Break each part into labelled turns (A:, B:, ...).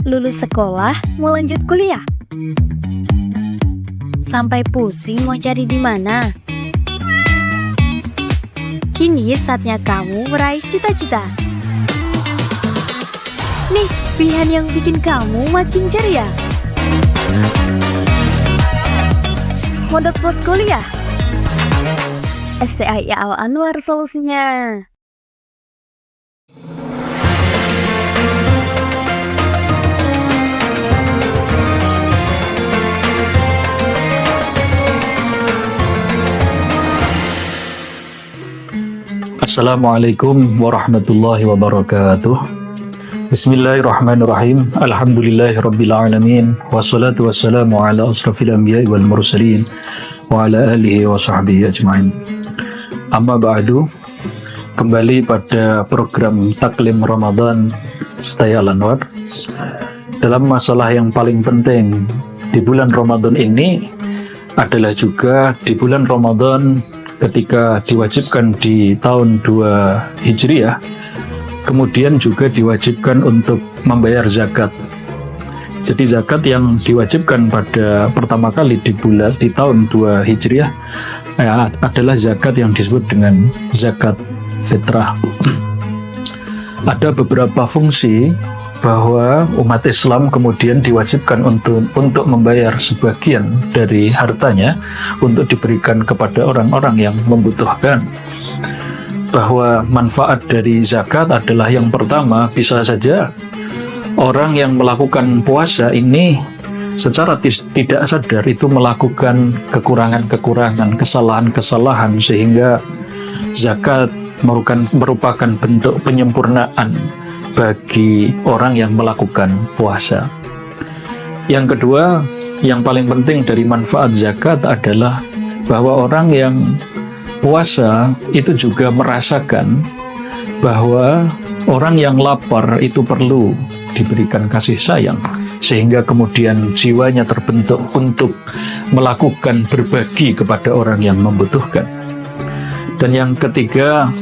A: Lulus sekolah, mau lanjut kuliah? Sampai pusing mau cari di mana? Kini saatnya kamu meraih cita-cita. Nih, pilihan yang bikin kamu makin ceria. Mondok Pos Kuliah. STIA Al Anwar solusinya.
B: Assalamualaikum warahmatullahi wabarakatuh. Bismillahirrahmanirrahim. Alhamdulillahirabbil alamin. Wassalatu wassalamu ala asrafil anbiya'i wal mursalin wa ala alihi wa sahbihi ajma'in. Amma ba'du. Kembali pada program Taklim Ramadan STIA Al Anwar. Dalam masalah yang paling penting di bulan Ramadan ini adalah juga di bulan Ramadan ketika diwajibkan di tahun 2 Hijriah, kemudian juga diwajibkan untuk membayar zakat. Jadi zakat yang diwajibkan pada pertama kali di tahun 2 Hijriah adalah zakat yang disebut dengan zakat fitrah. Ada beberapa fungsi bahwa umat Islam kemudian diwajibkan untuk membayar sebagian dari hartanya untuk diberikan kepada orang-orang yang membutuhkan. Bahwa manfaat dari zakat adalah yang pertama, bisa saja orang yang melakukan puasa ini secara tidak sadar itu melakukan kekurangan-kekurangan, kesalahan-kesalahan, sehingga zakat merupakan bentuk penyempurnaan bagi orang yang melakukan puasa. Yang kedua, yang paling penting dari manfaat zakat adalah bahwa orang yang puasa itu juga merasakan bahwa orang yang lapar itu perlu diberikan kasih sayang, sehingga kemudian jiwanya terbentuk untuk melakukan berbagi kepada orang yang membutuhkan. Dan yang ketiga,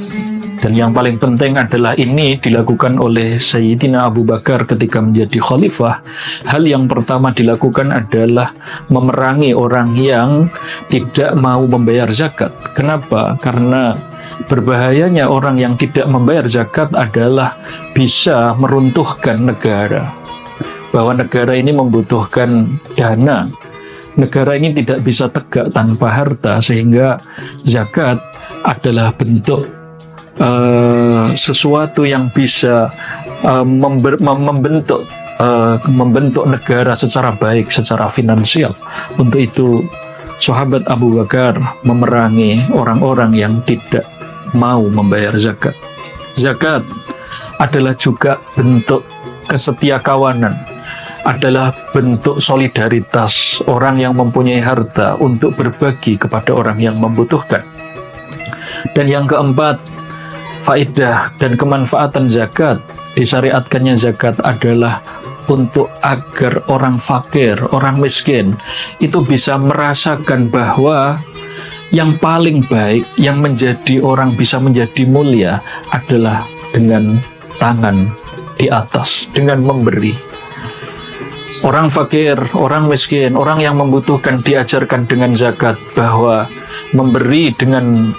B: dan yang paling penting adalah ini dilakukan oleh Sayyidina Abu Bakar ketika menjadi khalifah. Hal yang pertama dilakukan adalah memerangi orang yang tidak mau membayar zakat. Kenapa? Karena berbahayanya orang yang tidak membayar zakat adalah bisa meruntuhkan negara. Bahwa negara ini membutuhkan dana. Negara ini tidak bisa tegak tanpa harta, sehingga zakat adalah bentuk sesuatu yang bisa membentuk negara secara baik, secara finansial. Untuk itu sahabat Abu Bakar memerangi orang-orang yang tidak mau membayar zakat. Zakat adalah juga bentuk kesetiakawanan, adalah bentuk solidaritas orang yang mempunyai harta untuk berbagi kepada orang yang membutuhkan. Dan yang keempat, faedah dan kemanfaatan zakat, disyariatkannya zakat adalah untuk agar orang fakir, orang miskin itu bisa merasakan bahwa yang paling baik, yang menjadi orang bisa menjadi mulia adalah dengan tangan di atas, dengan memberi. Orang fakir, orang miskin, orang yang membutuhkan diajarkan dengan zakat bahwa memberi dengan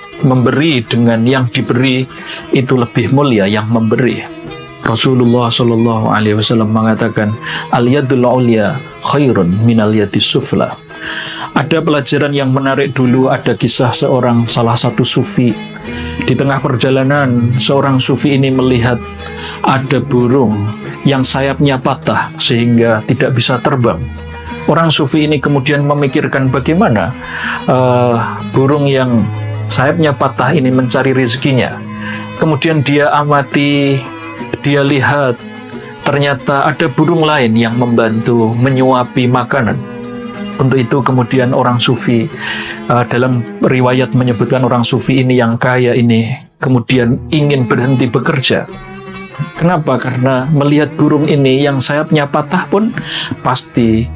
B: yang diberi itu lebih mulia yang memberi. Rasulullah Shallallahu Alaihi Wasallam mengatakan, al-yadul ulya khairun minal yadis sufla. Ada pelajaran yang menarik dulu. Ada kisah salah satu sufi. Di tengah perjalanan, seorang sufi ini melihat ada burung yang sayapnya patah sehingga tidak bisa terbang. Orang sufi ini kemudian memikirkan bagaimana burung yang sayapnya patah ini mencari rezekinya. Kemudian dia amati, dia lihat ternyata ada burung lain yang membantu menyuapi makanan. Untuk itu kemudian orang sufi, dalam riwayat menyebutkan orang sufi ini yang kaya ini kemudian ingin berhenti bekerja. Kenapa? Karena melihat burung ini yang sayapnya patah pun pasti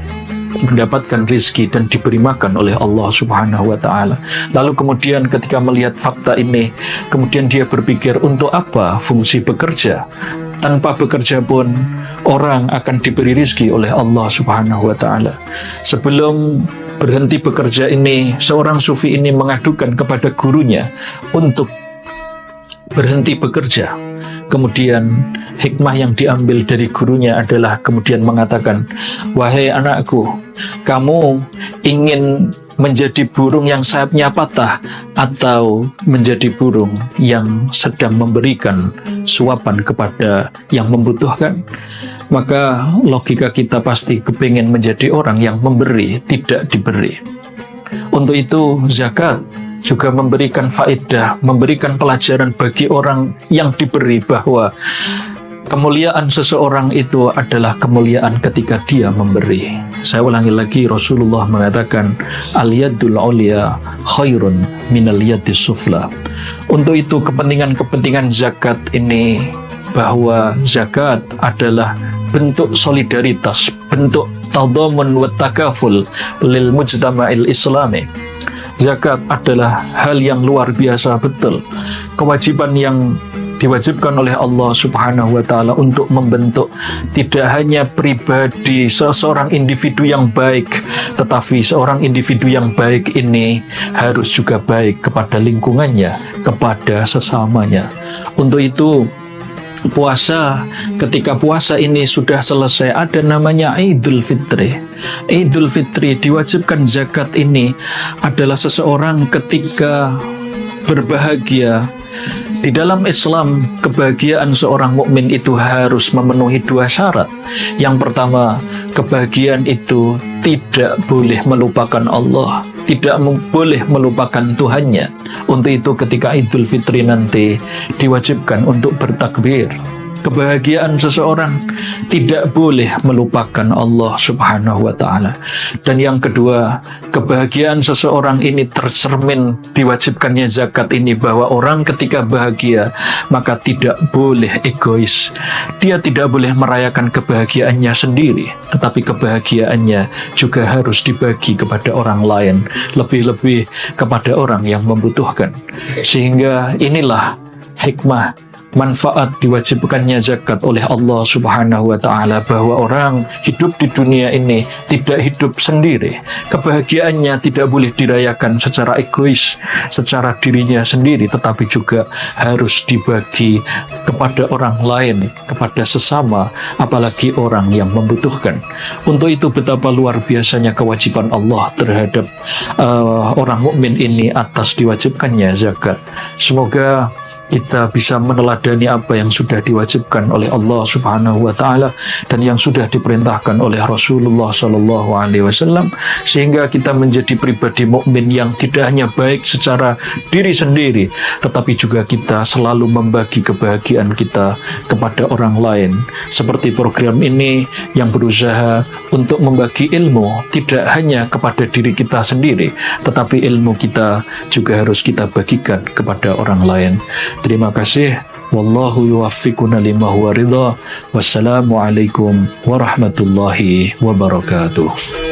B: mendapatkan rizki dan diberi makan oleh Allah Subhanahu wa Ta'ala. Lalu kemudian ketika melihat fakta ini, kemudian dia berpikir, untuk apa fungsi bekerja tanpa bekerja pun orang akan diberi rizki oleh Allah Subhanahu wa Ta'ala. Sebelum berhenti bekerja ini, seorang sufi ini mengadukan kepada gurunya untuk berhenti bekerja. Kemudian hikmah yang diambil dari gurunya adalah kemudian mengatakan, wahai anakku, kamu ingin menjadi burung yang sayapnya patah atau menjadi burung yang sedang memberikan suapan kepada yang membutuhkan? Maka logika kita pasti kepingin menjadi orang yang memberi, tidak diberi. Untuk itu zakat juga memberikan faedah, memberikan pelajaran bagi orang yang diberi bahwa kemuliaan seseorang itu adalah kemuliaan ketika dia memberi. Saya ulangi lagi, Rasulullah mengatakan, al-yadul ulya khairun minal yadis sufla. Untuk itu kepentingan zakat ini, bahwa zakat adalah bentuk solidaritas, bentuk tadhamun wa takaful lil mujtama'il islami. Zakat adalah hal yang luar biasa betul. Kewajiban yang diwajibkan oleh Allah Subhanahu wa Ta'ala untuk membentuk tidak hanya pribadi seseorang individu yang baik, tetapi seorang individu yang baik ini harus juga baik kepada lingkungannya, kepada sesamanya. Untuk itu puasa, ketika puasa ini sudah selesai, ada namanya Idul Fitri. Idul Fitri diwajibkan zakat ini adalah seseorang ketika berbahagia. Di dalam Islam, kebahagiaan seorang mukmin itu harus memenuhi 2 syarat. Yang pertama, kebahagiaan itu tidak boleh melupakan Allah, tidak boleh melupakan Tuhannya. Untuk itu ketika Idul Fitri nanti diwajibkan untuk bertakbir. Kebahagiaan seseorang tidak boleh melupakan Allah Subhanahu wa Ta'ala. Dan yang kedua, kebahagiaan seseorang ini tercermin diwajibkannya zakat ini, bahwa orang ketika bahagia maka tidak boleh egois. Dia tidak boleh merayakan kebahagiaannya sendiri, tetapi kebahagiaannya juga harus dibagi kepada orang lain, lebih-lebih kepada orang yang membutuhkan. Sehingga inilah hikmah, manfaat diwajibkannya zakat oleh Allah Subhanahu wa Ta'ala, bahwa orang hidup di dunia ini tidak hidup sendiri. Kebahagiaannya tidak boleh dirayakan secara egois, secara dirinya sendiri, tetapi juga harus dibagi kepada orang lain, kepada sesama, apalagi orang yang membutuhkan. Untuk itu betapa luar biasanya kewajiban Allah terhadap orang mukmin ini atas diwajibkannya zakat. Semoga kita bisa meneladani apa yang sudah diwajibkan oleh Allah Subhanahu wa Ta'ala dan yang sudah diperintahkan oleh Rasulullah Sallallahu Alaihi Wasallam, sehingga kita menjadi pribadi mukmin yang tidak hanya baik secara diri sendiri, tetapi juga kita selalu membagi kebahagiaan kita kepada orang lain. Seperti program ini yang berusaha untuk membagi ilmu tidak hanya kepada diri kita sendiri, tetapi ilmu kita juga harus kita bagikan kepada orang lain. Terima kasih. Wallahu yuwaffiquna lima huwa ridha. Wassalamualaikum warahmatullahi wabarakatuh.